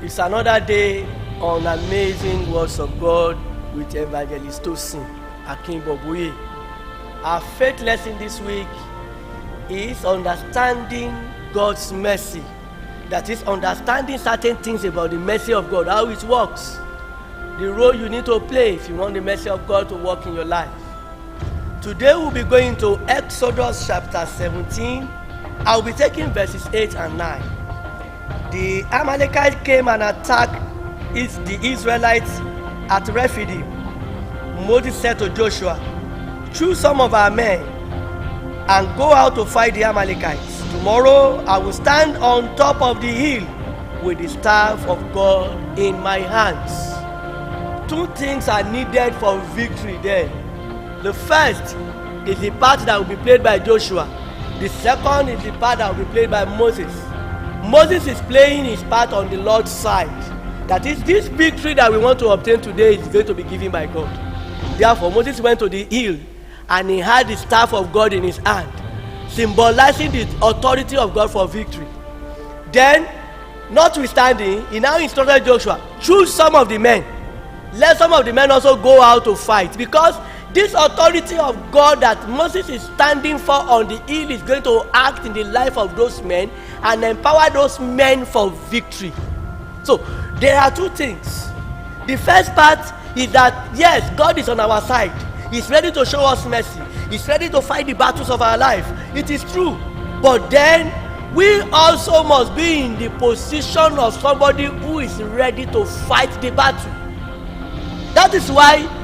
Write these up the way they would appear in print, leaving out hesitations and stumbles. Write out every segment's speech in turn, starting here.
It's another day on Amazing Words of God with Evangelist Tosin Akinboboye. Our faith lesson this week is understanding God's mercy. That is, understanding certain things about the mercy of God, how it works, the role you need to play if you want the mercy of God to work in your life. Today we'll be going to Exodus chapter 17. I'll be taking verses 8 and 9. The Amalekites came and attacked the Israelites at Rephidim. Moses said to Joshua, "Choose some of our men and go out to fight the Amalekites. Tomorrow I will stand on top of the hill with the staff of God in my hands." Two things are needed for victory then. The first is the part that will be played by Joshua. The second is the part that will be played by Moses. Moses is playing his part on the Lord's side. That is, this victory that we want to obtain today is going to be given by God. Therefore, Moses went to the hill and he had the staff of God in his hand, symbolizing the authority of God for victory. Then, notwithstanding, he now instructed Joshua, choose some of the men. Let some of the men also go out to fight, because this authority of God that Moses is standing for on the hill is going to act in the life of those men and empower those men for victory. So there are two things. The first part is that yes, God is on our side. He's ready to show us mercy. He's ready to fight the battles of our life. It is true. But then we also must be in the position of somebody who is ready to fight the battle. That is why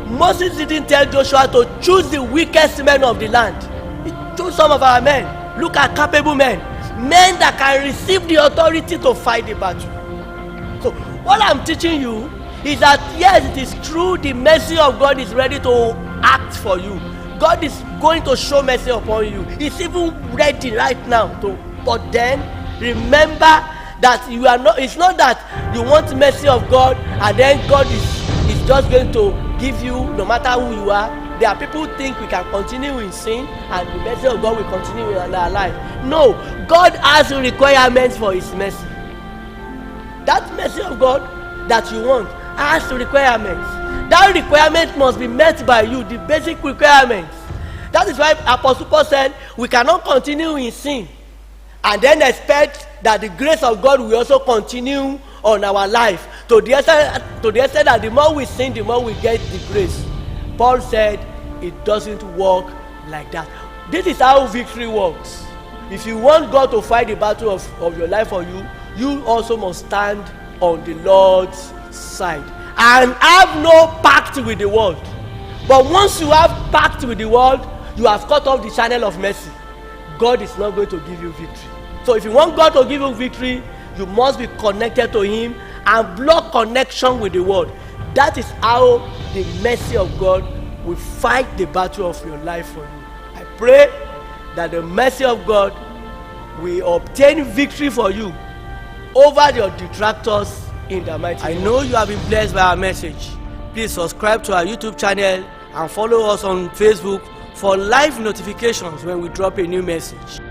Moses didn't tell Joshua to choose the weakest men of the land. He chose some of our men. Look at capable men. Men that can receive the authority to fight the battle. So what I'm teaching you is that yes, it is true, the mercy of God is ready to act for you. God is going to show mercy upon you. He's even ready right now to. But then remember that you are not. It's not that you want mercy of God and then God is just going to give you, no matter who you are. There are people who think we can continue in sin and the mercy of God will continue in our life. No, God has requirements for his mercy. That mercy of God that you want has requirements. That requirement must be met by you, the basic requirements. That is why Apostle Paul said we cannot continue in sin and then expect that the grace of God will also continue on our life to the extent that the more we sin, the more we get the grace. Paul said it doesn't work like that. This is how victory works. If you want God to fight the battle of your life for you, you also must stand on the Lord's side and have no pact with the world. But once you have pact with the world, you have cut off the channel of mercy. God is not going to give you victory. So if you want God to give you victory, you must be connected to him and block connection with the world. That is how the mercy of God will fight the battle of your life for you. I pray that the mercy of God will obtain victory for you over your detractors in the mighty name. I know you have been blessed by our message. Please subscribe to our YouTube channel and follow us on Facebook for live notifications when we drop a new message.